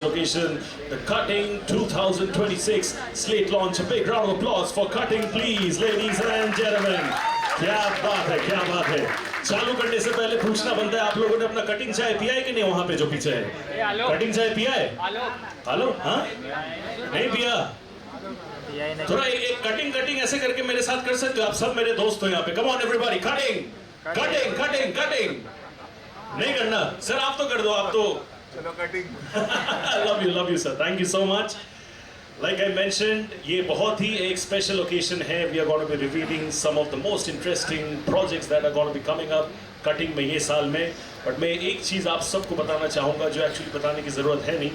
Location, the Cutting 2026 slate launch. A big round of applause for Cutting, please, ladies and gentlemen. क्या बात है, क्या बात है. चालू करने से पहले पूछना बनता है, आप लोगों ने अपना कटिंग चाय पिया है कि नहीं? वहां पे जो पीछे है, कटिंग चाय पिया है? हेलो, हाँ, नहीं पिया? थोड़ा एक कटिंग कटिंग ऐसे करके मेरे साथ कर सकते हो आप? सब मेरे दोस्त हो यहाँ पे. Come on everybody, cutting cutting cutting cutting. नहीं करना सर, आप तो कर दो, आप तो. चलो cutting. love you sir, thank you so much. Like I mentioned, ये बहुत ही एक special occasion है. We are going to be revealing some of the most interesting projects that are going to be coming up cutting में ये साल में. But मैं एक चीज़ आप सबको बताना चाहूँगा जो actually बताने की ज़रूरत है नहीं.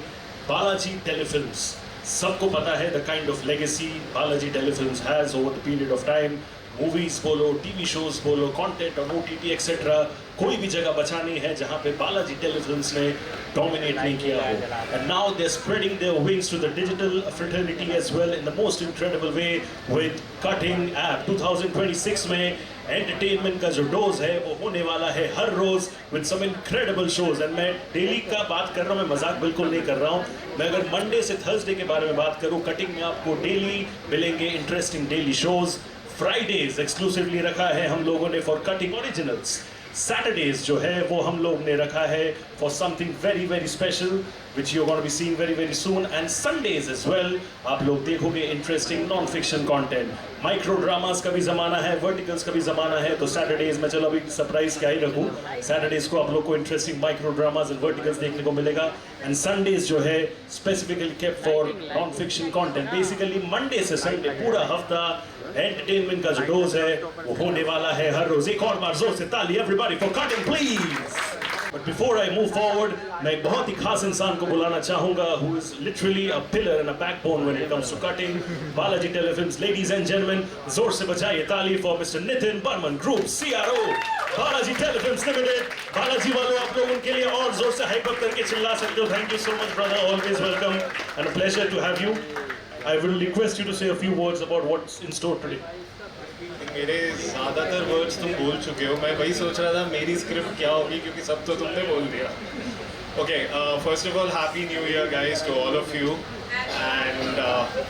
बालाजी टेलीफिल्म्स, सबको पता है the kind of legacy Balaji telefilms has over the period of time. Movies बोलो, टीवी शोज बोलो, कंटेंट और OTT एक्सेट्रा, कोई भी जगह बचा नहीं है जहां पे बालाजी टेलीफिल्म्स ने डोमिनेट नहीं किया हो. And now they are spreading their wings to the digital fraternity as well in the most incredible way with Cutting app. 2026 में एंटरटेनमेंट का जो डोज है वो होने वाला है हर रोज with some incredible shows. And मैं डेली का बात कर रहा हूँ, मैं मजाक बिल्कुल नहीं कर रहा हूँ. मैं अगर मंडे से थर्सडे के बारे में बात करूँ, कटिंग में आपको डेली मिलेंगे interesting daily shows. Fridays exclusively रखा है हम लोगों ने फॉर कटिंग ओरिजिनल्स. सैटरडेज जो है वो हम लोग ने रखा है for something very very special which you gonna be seeing very very soon. And Sundays as well आप लोग देखोगे interesting non fiction content. Micro dramas का भी जमाना है, वर्टिकल्स का भी जमाना है. तो सैटरडेज में चलो अभी सरप्राइज क्या ही रखूँ, सैटरडेज को आप लोग को interesting micro dramas and verticals देखने को मिलेगा. एंड संडेज जो है specifically kept for non fiction content. Basically Monday से संडे पूरा हफ्ता एंटरटेनमेंट का जो डोज है वो होने वाला है हर रोज. एक और बार जोर से ताली everybody for Cutting please. But before I move forward, मैं एक बहुत ही खास इंसान को बुलाना चाहूंगा who is literally a pillar and a backbone when it comes to Cutting Balaji Telefilms. Ladies and gentleman, जोर से बजाइए ताली for mister Nitin Burman, group CRO Balaji Telefilms Limited. Balaji वालों, आप लोग उनके लिए और जोर से हाइप अप करके चिल्ला सकते हो. Thank you so much brother, always welcome and a pleasure to have you. I will request you to say a few words about what's in store today. मेरे ज़्यादातर वर्ड्स तुम बोल चुके हो. मैं वही सोच रहा था मेरी स्क्रिप्ट क्या होगी, क्योंकि सब तो तुमने बोल दिया. Okay, first of all happy new year guys to all of you. And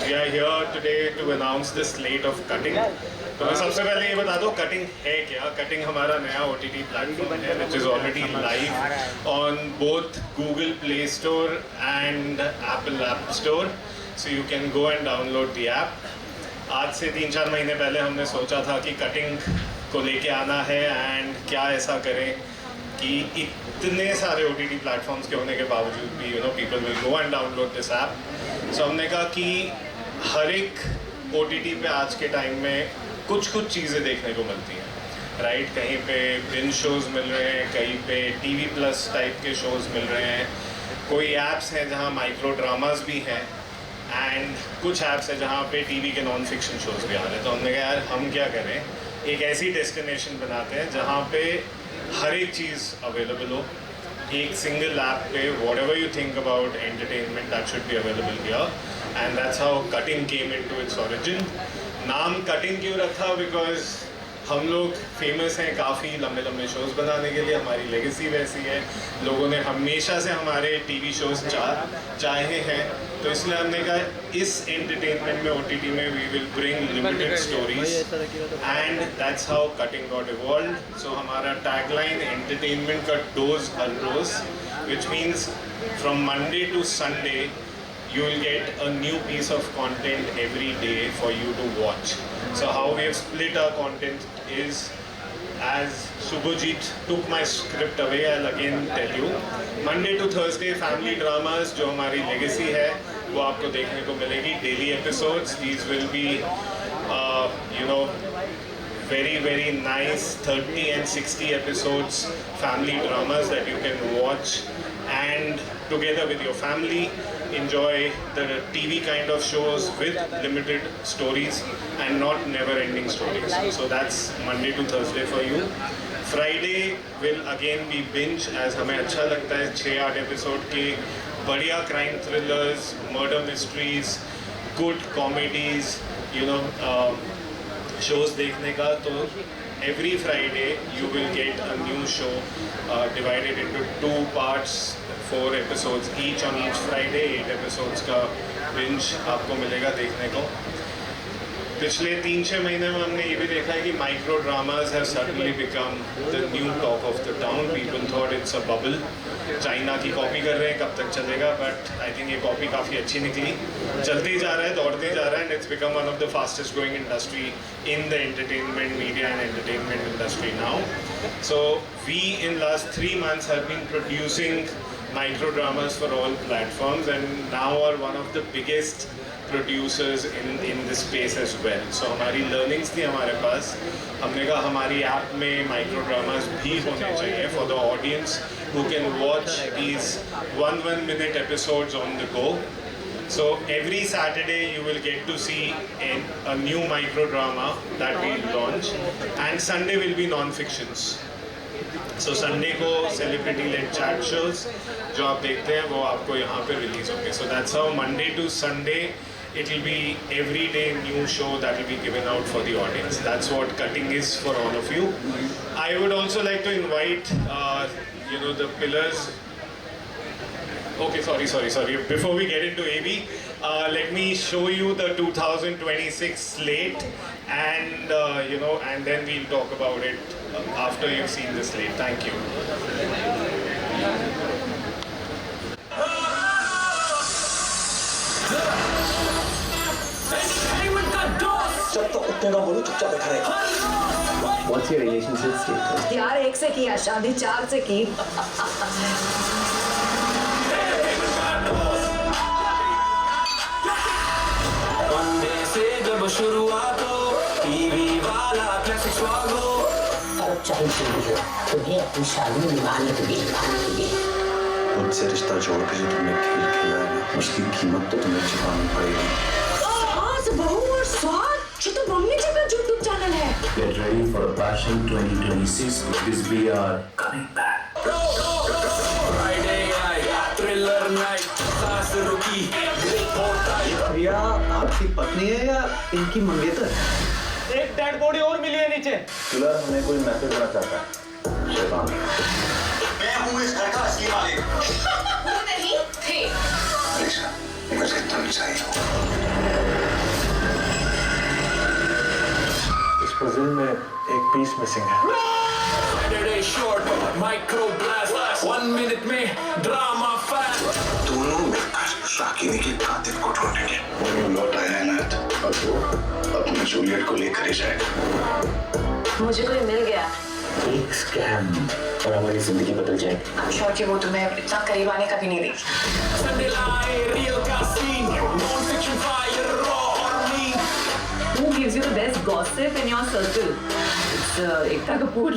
we are here today to announce the slate of Cutting. तो मैं सबसे पहले ये बता दूं कटिंग है क्या. कटिंग हमारा नया OTT प्लेटफॉर्म है which is already live on both Google play store and Apple app store. So you can go and download the app. आज से 3-4 महीने पहले हमने सोचा था कि कटिंग को लेके आना है एंड क्या ऐसा करें कि इतने सारे OTT प्लेटफॉर्म्स के होने के बावजूद भी people will go and download this app. So हमने कहा कि हर एक OTT पे आज के टाइम में कुछ चीज़ें देखने को मिलती हैं, राइट. कहीं पे बिंज शोज़ मिल रहे हैं, कहीं पे TV+ टाइप के शोज़ मिल रहे हैं, कोई ऐप्स हैं जहाँ माइक्रो ड्रामास भी हैं, एंड कुछ ऐप्स है जहाँ पे टीवी के नॉन फिक्शन शोज़ भी आ रहे हैं. तो हमने कहा यार हम क्या करें, एक ऐसी डेस्टिनेशन बनाते हैं जहाँ पे हर एक चीज़ अवेलेबल हो. एक सिंगल ऐप पे whatever you think about entertainment that should be available here. And that's how Cutting came into its origin. नाम Cutting क्यों रखा? बिकॉज हम लोग फेमस हैं काफ़ी लंबे लंबे शोज़ बनाने के लिए. हमारी लेगेसी वैसी है, लोगों ने हमेशा से हमारे टीवी शोज़ चाहे हैं. तो इसलिए हमने कहा इस एंटरटेनमेंट में OTT में we will bring limited stories and that's how cutting got evolved. So हमारा टैगलाइन एंटरटेनमेंट का डोज हर रोज, which means from Monday to Sunday you will get a new piece of content every day for you to watch. So how we have split our content is, as Subhajit took my script away, I'll again tell you. Monday to Thursday family dramas जो हमारी legacy है वो आपको देखने को मिलेगी. Daily episodes, these will be very very nice 30 and 60 episodes family dramas that you can watch and together with your family enjoy the TV kind of shows with limited stories and not never ending stories. So that's Monday to Thursday for you. Friday will again be binge, as हमें अच्छा लगता है 6-8 episode के बढ़िया crime thrillers, murder mysteries, good comedies, shows देखने का. तो every Friday you will get a new show divided into 2 parts 4 episodes each on each Friday, 8 episodes का binge आपको मिलेगा देखने को. पिछले 3-6 महीने में हमने ये भी देखा है कि micro dramas have suddenly become the new talk of the town. People thought it's a bubble. China की कॉपी कर रहे हैं, कब तक चलेगा, बट आई थिंक ये कॉपी काफ़ी अच्छी निकली. चलते ही जा रहा है, दौड़ते ही जा रहा है, and it's become one of the fastest growing industry in the entertainment media and entertainment industry now. So we in last 3 months have been producing micro dramas for all platforms and now are one of the biggest producers in this space as well. So हमारी learnings थी हमारे पास. हमने कहा हमारी app में micro dramas भी होने चाहिए for the audience who can watch these 1 minute episodes on the go. So every Saturday you will get to see a new micro drama that we launch, and Sunday will be non-fictions. So Sunday को celebrity led chat shows जो आप देखते हैं वो आपको यहाँ पे release होंगे. So that's how Monday to Sunday it will be every day new show that will be given out for the audience. That's what Cutting is for all of you. I would also like to invite the pillars. Okay, sorry. Before we get into AB, let me show you the 2026 slate, and and then we'll talk about it after you've seen the slate. Thank you. जब तक उतने ना बोलो चुपचाप बैठा रहे. What's your relationship status? यार 1 से किया, शादी 4 से की. से जब शुरुआत हो टीवी वाला क्लासिक स्वागो. फर्क चाहिए चाहिए तुम्हें अपनी शादी निभाने के लिए. मुझसे रिश्ता जोड़ के जो तुमने खेल खेला है ना, उसकी कीमत तो तुम्हें चुकानी पड़ेगी. आज बहू और स्वाद जो तो मम्मी जी का यूट्यूब चैनल है. Get ready for a passion 2026 because we are coming back. Friday night, thriller night, सास रुकी. प्रिया आपकी पत्नी है या इनकी मंगेतर? एक डेड बॉडी और मिली है नीचे. फिलहाल हमें कोई मैसेज देना चाहता है. शैतान. मैं हूँ इस घर का असली मालिक. वो नहीं थे. अलीशा, मुझे तुम चाहिए. इस पजल में एक पीस मिसिंग है. Saturday short, micro blast, 1 minute में drama fast. दोनों मिलकर शाकिनी के कातिल को ढूंढेंगे. वो लौट आया है ना, और वो अपने जूलियट को लेकर ही जाएगा. मुझे कोई मिल गया. एक स्कैम और हमारी जिंदगी बदल जाएगी. I'm sure कि वो तुम्हें इतना करीब आने कभी नहीं देगी. Sunday line, real casting, non-fiction fire, raw or mean. Who gives you the best gossip in your circle? It's Ekta Kapoor.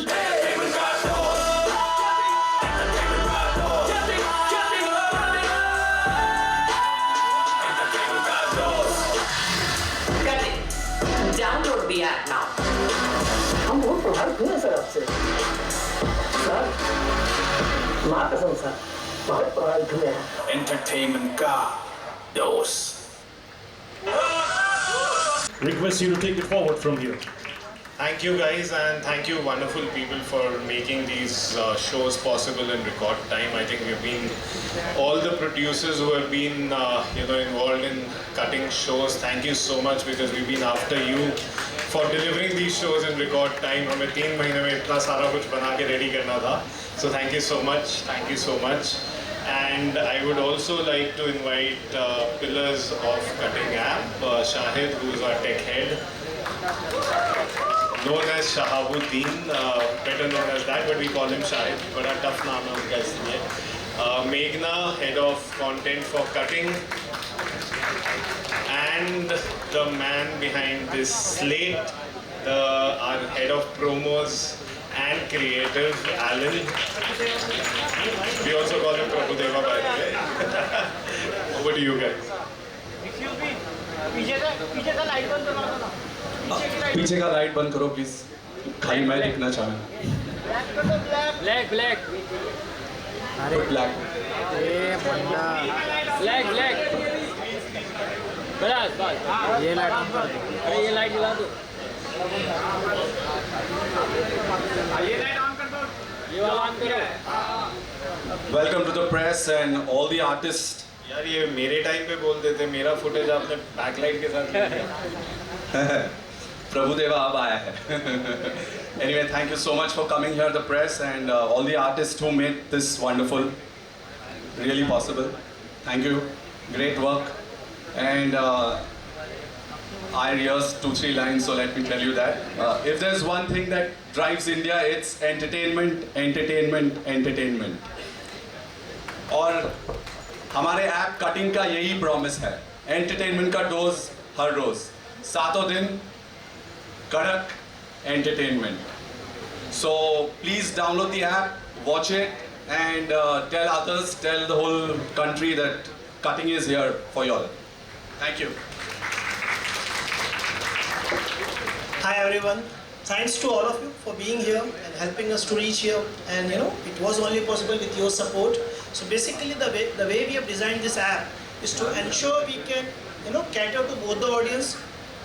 Download the app now. हम बहुत प्रभावित हुए सर आपसे. सर माँ कसम सर बहुत प्रभावित हुए हैं. Entertainment का dose. Request you to take it forward from here. Thank you guys, and thank you wonderful people for making these shows possible in record time. I think we've been all the producers who have been involved in cutting shows. Thank you so much because we've been after you for delivering these shows in record time. हमें 3 महीने में इतना सारा कुछ बना के ready करना था. So thank you so much. And I would also like to invite pillars of Cutting app, Shahid, who is our tech head. Known as Shahabuddin, better known as that, but we call him Shahid. बड़ा tough नाम है उनका इसलिए. Meghna, head of content for Cutting, and the man behind this slate, our head of promos and creative, Alan. We also call him Prabhudeva, by the way. Over to you guys. पीछे का light बंद करो ना. पीछे का light बंद करो please. खाली मैं दिखना चाह रहा ब्लैक ब्लैक. हूँ. ब्लैक. ब्लैक बस ये लाइट ऑन कर दो. अरे ये लाइट जला दो. ये लाइट ऑन कर दो. ये वाला ऑन करो. Welcome to the press and all the artists. यार ये मेरे टाइम पे बोल देते, मेरा फुटेज आपने बैकलाइट के साथ ले लिया। Prabhudeva ab aaya hai. Anyway, thank you so much for coming here, the press and all the artists who made this wonderful, really possible. Thank you. Great work. And I rehearsed 2-3 lines, so let me tell you that. If there's one thing that drives India, it's entertainment, entertainment, entertainment. और हमारे app cutting का यही promise है, entertainment का dose हर रोज, सातों दिन कड़क entertainment. So please download the app, watch it, and tell others, tell the whole country that cutting is here for you all. Thank you. Hi everyone. Thanks to all of you for being here and helping us to reach here. And it was only possible with your support. So basically, the way we have designed this app is to ensure we can cater to both the audience.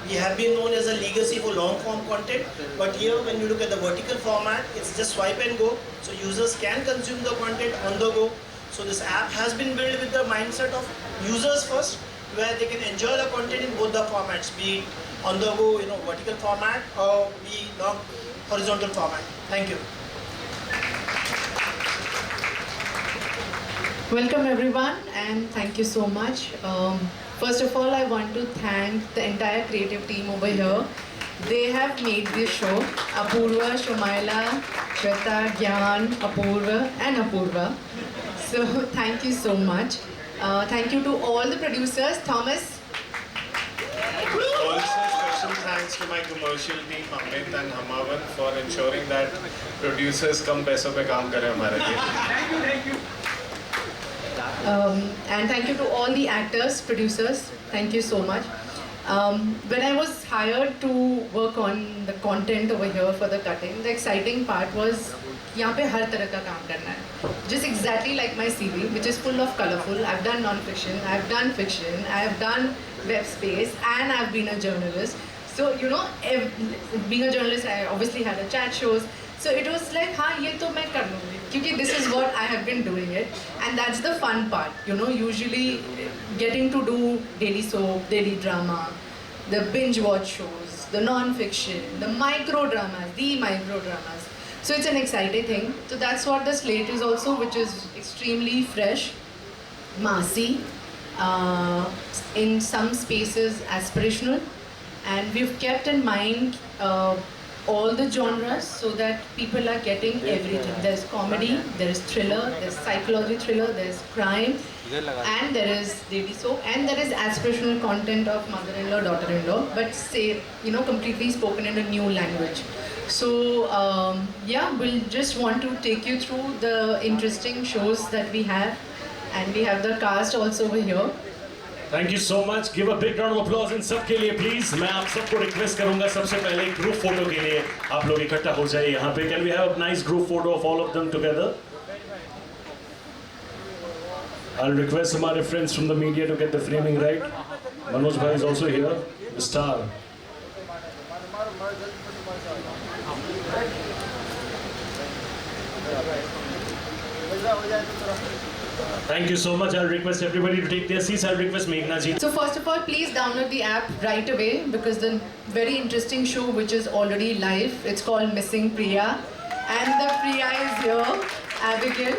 We have been known as a legacy for long form content, but here when you look at the vertical format, it's just swipe and go. So users can consume the content on the go. So this app has been built with the mindset of users first, where they can enjoy the content in both the formats, be it on the go, vertical format, or be long horizontal format. Thank you. Welcome everyone, and thank you so much. First of all, I want to thank the entire creative team over here. They have made this show. Apurva, Shomaila, Shweta, Gyan, Apurva and Apurva. So thank you so much. Thank you to all the producers. Thomas. Also special thanks to my commercial team Amit and Hamavan for ensuring that producers कम पैसों पे काम करें हमारे लिए. Thank you. And thank you to all the actors, producers. Thank you so much. When I was hired to work on the content over here for the cutting, the exciting part was यहाँ पे हर तरह का काम करना है. Just exactly like my CV, which is full of colorful. I've done non-fiction, I've done fiction, I've done web space, and I've been a journalist. So being a journalist, I obviously had a chat shows. So it was like, हाँ ये तो मैं कर लूँगी, क्योंकि this is what I have been doing it, and that's the fun part. Usually getting to do daily soap, daily drama, the binge watch shows, the non-fiction, the micro dramas. So it's an exciting thing. So that's what the slate is also, which is extremely fresh, massy, in some spaces aspirational, and we've kept in mind all the genres so that people are getting everything. There's comedy, there is thriller, there's psychology thriller, there's crime, and there is daily soap, and there is aspirational content of mother-in-law, daughter-in-law, but completely spoken in a new language. So we'll just want to take you through the interesting shows that we have, and we have the cast also over here. Thank you so much. Give a big round of applause इन सब के लिए please. मैं आप सबको request करूँगा सबसे पहले group photo के लिए आप लोग इकट्ठा हो जाइए यहाँ पे. Can we have a nice group photo of all of them together? I'll request हमारे friends from the media to get the framing right. Manoj bhai is also here, the star. Thank you so much. I'll request everybody to take their seats. I'll request Meghna ji. So first of all, please download the app right away, because the very interesting show which is already live, it's called Missing Priya, and the Priya is here, Abigail.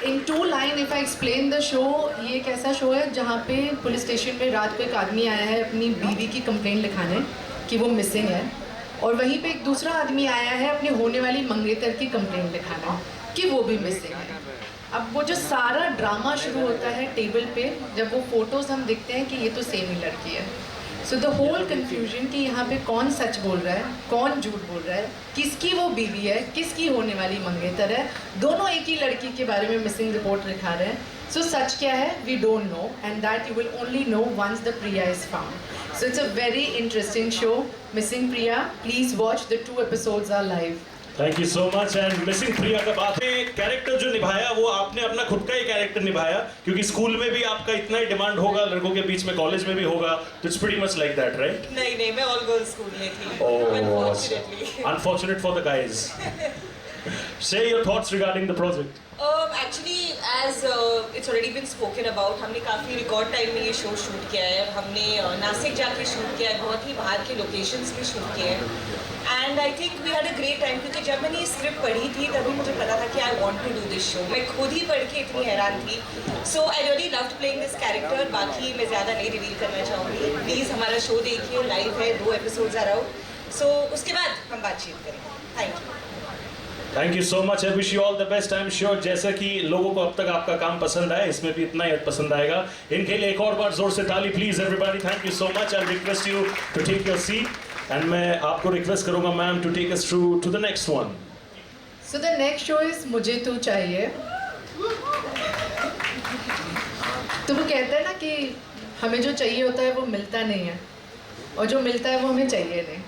In 2 lines, if I explain the show, ये एक ऐसा show है जहाँ पे police station पे रात को एक आदमी आया है अपनी बीवी की कंप्लेंट लिखाने कि वो मिसिंग है, और वहीं पे एक दूसरा आदमी आया है अपनी होने वाली मंगेतर की कंप्लेंट लिखाने कि वो भी मिसिंग है. अब वो जो सारा ड्रामा शुरू होता है टेबल पे, जब वो फोटोज हम देखते हैं कि ये तो सेम ही लड़की है. सो द होल कन्फ्यूजन कि यहाँ पे कौन सच बोल रहा है, कौन झूठ बोल रहा है, किसकी वो बीवी है, किसकी होने वाली मंगेतर है, दोनों एक ही लड़की के बारे में मिसिंग रिपोर्ट लिखा रहे हैं. सो सच क्या है, we don't know, and that you will only know once the Priya is found. So it's a very interesting show, missing Priya. Please watch, the 2 episodes are live. Thank you so much. And Missing Priya का बात है, character जो निभाया वो आपने अपना खुद का ही कैरेक्टर निभाया, क्योंकि स्कूल में भी आपका इतना ही डिमांड होगा लड़कों के बीच में, कॉलेज में भी होगा, तो it's pretty much like that, right? नहीं, मैं ऑल गर्ल्स स्कूल में थी. Oh, unfortunate for the guys. Say your thoughts regarding the project. Actually, as it's already been spoken about, हमने काफ़ी रिकॉर्ड टाइम में ये शो शूट किया है. हमने नासिक जाके शूट किया है, बहुत ही बाहर के लोकेशंस पे शूट किए हैं. And I think we had a great time, क्योंकि जब मैंने ये स्क्रिप्ट पढ़ी थी तभी मुझे पता था कि I want to do this show. मैं खुद ही पढ़ के इतनी हैरान थी. So I really loved playing this character. बाकी मैं ज़्यादा नहीं रिवील करना चाहूँगी. प्लीज़ हमारा शो देखिए, लाइव है, 2 एपिसोड्स आ रहा हो. सो उसके बाद हम बातचीत करेंगे. Thank you. Thank you so much. I wish you all the best. I am sure जैसा कि लोगों को अब तक आपका काम पसंद आया, इसमें भी इतना ही पसंद आएगा. इनके लिए एक और बार जोर से ताली please everybody. Thank you so much. I request you to take your seat and मैं आपको रिक्वेस्ट करूंगा ma'am to take us through to the next one. So the next show is मुझे तू चाहिए. तो वो कहते हैं ना कि हमें जो चाहिए होता है वो मिलता नहीं है, और जो मिलता है वो हमें चाहिए नहीं.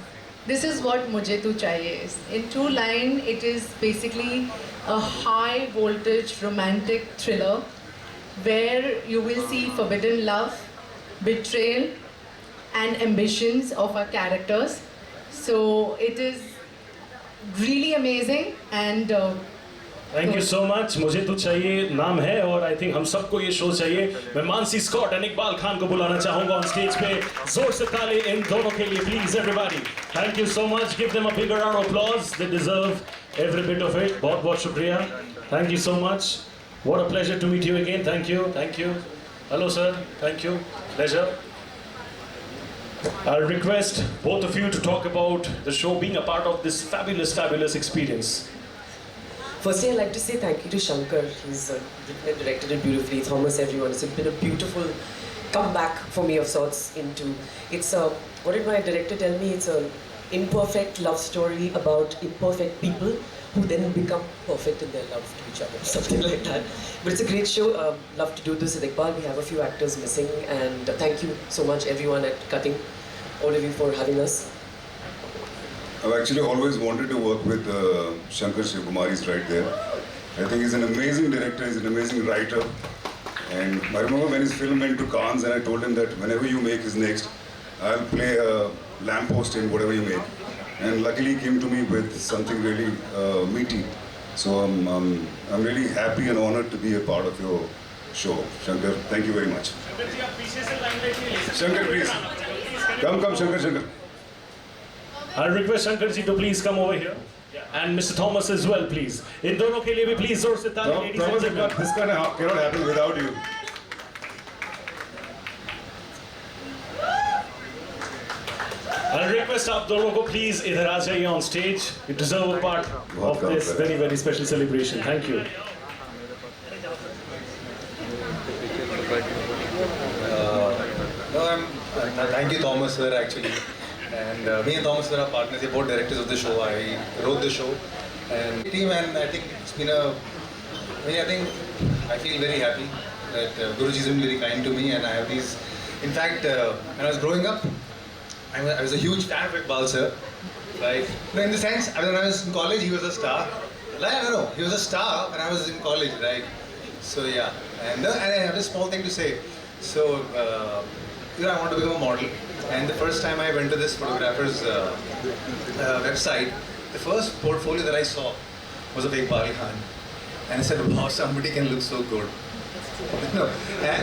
This is what मुझे तू चाहिए is. In 2 lines, it is basically a high voltage romantic thriller where you will see forbidden love, betrayal and ambitions of our characters. So it is really amazing and thank you so much. मुझे तो चाहिए नाम है और I think हम सबको ये show चाहिए. मैं मानसी स्कॉट और इकबाल खान को बुलाना चाहूंगा ऑन स्टेज पे. जोर से ताली इन दोनों के लिए please everybody. Thank you so much. Give them a bigger round of applause. They deserve every bit of it. बहुत बहुत शुक्रिया. Thank you so much. What a pleasure to meet you again. Thank you. Thank you. Hello sir. Thank you. Pleasure. I'll request both of you to talk about the show, being a part of this fabulous experience. Firstly, I'd like to say thank you to Shankar. He's written and directed it beautifully. Thomas, everyone. It's been a beautiful comeback for me of sorts into. It's a, what did my director tell me? It's an imperfect love story about imperfect people who then become perfect in their love to each other. Something like that. But it's a great show. Love to do this with Iqbal. We have a few actors missing. And thank you so much everyone at Cutting, all of you for having us. I've actually always wanted to work with Shankar Shivakumar. He's right there. I think he's an amazing director, he's an amazing writer. And I remember when his film went to Cannes and I told him that whenever you make his next, I'll play a lamppost in whatever you make. And luckily he came to me with something really meaty. So I'm really happy and honored to be a part of your show. Shankar, thank you very much. Shankar, please. Come, Shankar. I'll request Shankar ji to please come over here. And Mr. Thomas as well, please. In दोनों के लिए भी please जोर से ताली. Thomas, this cannot happen without you. I'll request आप दोनों को please इधर आ जाइए on stage. You deserve a part of this very special celebration. Thank you. Thank you, Thomas, sir, actually. And me and Thomas were our partners, we're both directors of the show. I wrote the show and team, and I think it's been I feel very happy that Guruji has been very kind to me, and I have these. In fact, when I was growing up, I was a huge fan of Iqbal sir. Right? No, in the sense, when I was in college, he was a star. Like, I don't know, he was a star when I was in college, right? So yeah, and I have a small thing to say. So, I want to become a model. And the first time I went to this photographer's website, the first portfolio that I saw was of Iqbal Khan. And I said, wow, somebody can look so good.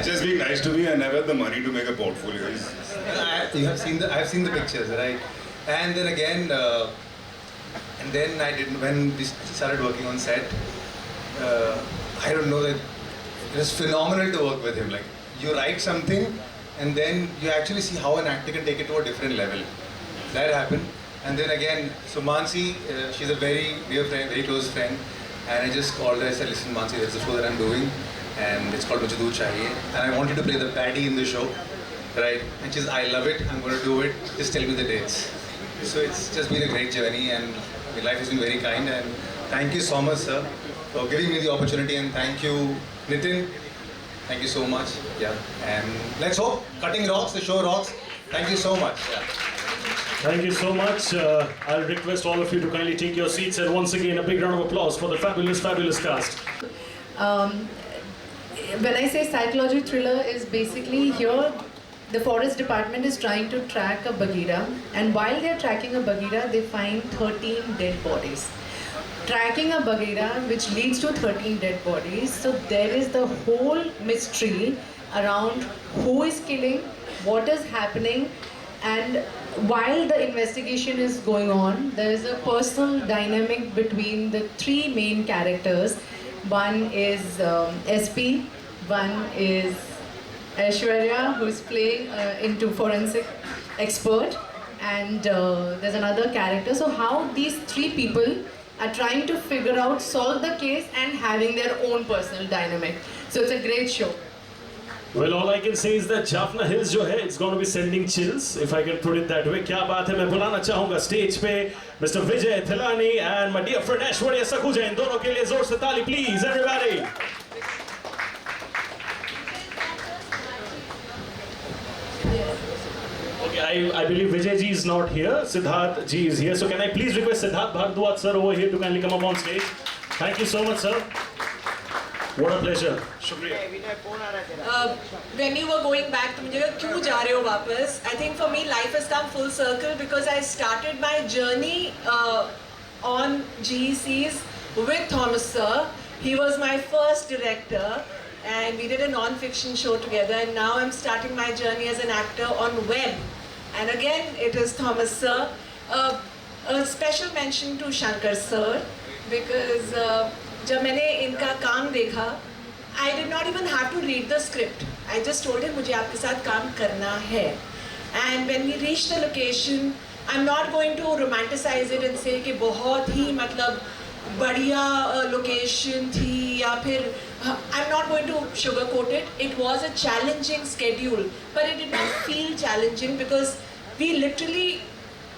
Just being nice to me, I never had the money to make a portfolio. I've seen the pictures, right? And then again, when we started working on set, I don't know, that it was phenomenal to work with him. Like, you write something, and then you actually see how an actor can take it to a different level. That happened. And then again, so Mansi, she's a very dear friend, very close friend. And I just called her, I said, listen Mansi, there's a show that I'm doing. And it's called Mujhe Tu Chahiye. And I wanted to play the baddie in the show. Right? And she's, I love it, I'm going to do it. Just tell me the dates. So it's just been a great journey, and my life has been very kind. And thank you so much, sir, for giving me the opportunity. And thank you, Nitin. Thank you so much. Yeah. And let's hope Cutting rocks, the show rocks. Thank you so much. Yeah. Thank you so much. I'll request all of you to kindly take your seats, and once again a big round of applause for the fabulous cast. When I say psychology thriller, is basically here the forest department is trying to track a Bagheera, and while they're tracking a Bagheera, they find 13 dead bodies. tracking a Bagheera which leads to 13 dead bodies. So there is the whole mystery around who is killing, what is happening, and while the investigation is going on, there is a personal dynamic between the three main characters. One is SP, one is Aishwarya, who is playing into forensic expert, and there's another character. So how these three people are trying to figure out, solve the case, and having their own personal dynamic. So it's a great show. Well, all I can say is that Jaffna Hills जो है, it's going to be sending chills, if I can put it that way. क्या बात है, मैं बुलाना चाहूँगा stage पे Mr. Vijay Thilani and my dear friend Aishwarya Sakhuja. इन दोनों के लिए जोर से ताली, please, everybody. Okay, I believe Vijay ji is not here. Siddharth ji is here. So can I please request Siddharth Bhardwaj sir over here to kindly come up on stage? Thank you so much, sir. What a pleasure. Shukriya. When you were going back, तुम मुझे क्यों जा रहे हो वापस? I think for me life has come full circle because I started my journey on GECs with Thomas sir. He was my first director and we did a non-fiction show together, and now I'm starting my journey as an actor on web. And again, it is Thomas sir. A special mention to Shankar sir because जब मैंने इनका काम देखा, I did not even have to read the script. I just told him मुझे आपके साथ काम करना है. And when we reached the location, I'm not going to romanticize it and say कि बहुत ही मतलब बढ़िया location थी या फिर I'm not going to sugarcoat it. It was a challenging schedule, but it did not feel challenging because we literally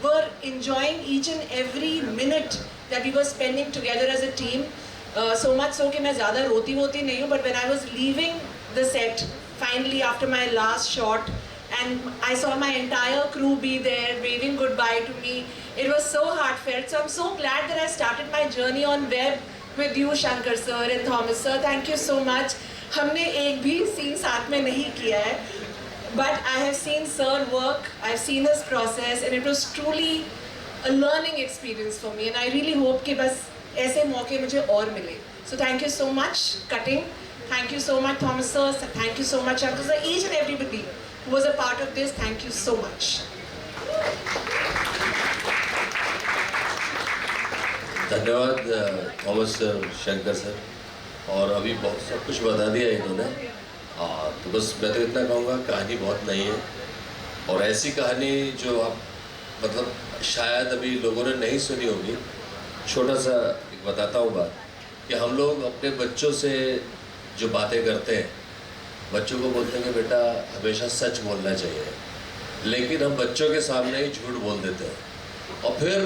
were enjoying each and every minute that we were spending together as a team. So much so कि मैं ज़्यादा रोती नहीं हूँ, but when I was leaving the set finally after my last shot and I saw my entire crew be there waving goodbye to me, it was so heartfelt. So I'm so glad that I started my journey on web with you, Shankar sir and Thomas sir. Thank you so much. हमने एक भी scene साथ में नहीं किया है, but I have seen sir work, I've seen his process, and it was truly a learning experience for me. And I really hope कि बस ऐसे मौके मुझे और मिले. So thank you so much, Cutting. Thank you so much, Thomas sir. Thank you so much, Shankar sir. Each and everybody who was a part of this, thank you so much. धन्यवाद Thomas sir, Shankar sir. और अभी बहुत सब कुछ बता दिया इन्होंने. तो बस मैं तो इतना कहूँगा, कहानी बहुत नई है और ऐसी कहानी जो आप मतलब शायद अभी लोगों ने नहीं सुनी होगी. छोटा सा एक बताता हूँ बात कि हम लोग अपने बच्चों से जो बातें करते हैं, बच्चों को बोलते हैं कि बेटा हमेशा सच बोलना चाहिए, लेकिन हम बच्चों के सामने ही झूठ बोल देते हैं और फिर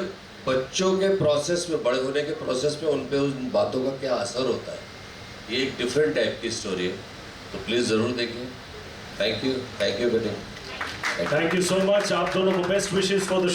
बच्चों के प्रोसेस में, बड़े होने के प्रोसेस में उन पे उन बातों का क्या असर होता है. ये एक डिफरेंट टाइप की स्टोरी है, तो प्लीज़ ज़रूर देखिए. थैंक यू बेटे. Thank you so much. आप दोनों को बेस्ट विशेस फॉर द